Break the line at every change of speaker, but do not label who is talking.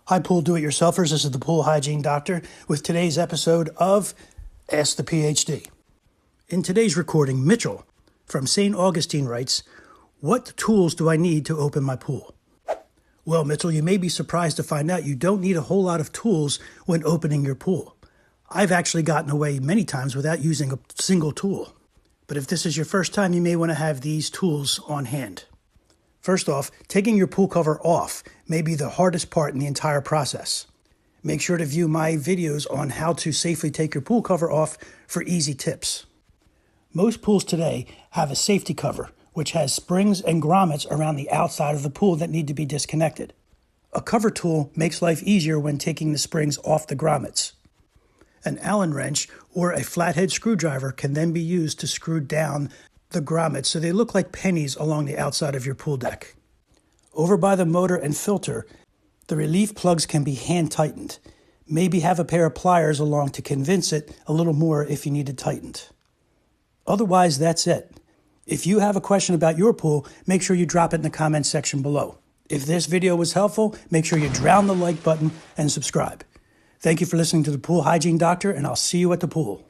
Hi, pool do-it-yourselfers. This is the Pool Hygiene Doctor with today's episode of Ask the PhD. In today's recording, Mitchell from St. Augustine writes, "What tools do I need to open my pool?" Well, Mitchell, you may be surprised to find out you don't need a whole lot of tools when opening your pool. I've actually gotten away many times without using a single tool. But if this is your first time, you may want to have these tools on hand. First off, taking your pool cover off may be the hardest part in the entire process. Make sure to view my videos on how to safely take your pool cover off for easy tips. Most pools today have a safety cover, which has springs and grommets around the outside of the pool that need to be disconnected. A cover tool makes life easier when taking the springs off the grommets. An Allen wrench or a flathead screwdriver can then be used to screw down the grommets so they look like pennies along the outside of your pool deck. Over by the motor and filter, the relief plugs can be hand tightened. Maybe have a pair of pliers along to convince it a little more if you need it tightened. Otherwise, that's it. If you have a question about your pool, make sure you drop it in the comments section below. If this video was helpful, make sure you drown the like button and subscribe. Thank you for listening to the Pool Hygiene Doctor, and I'll see you at the pool.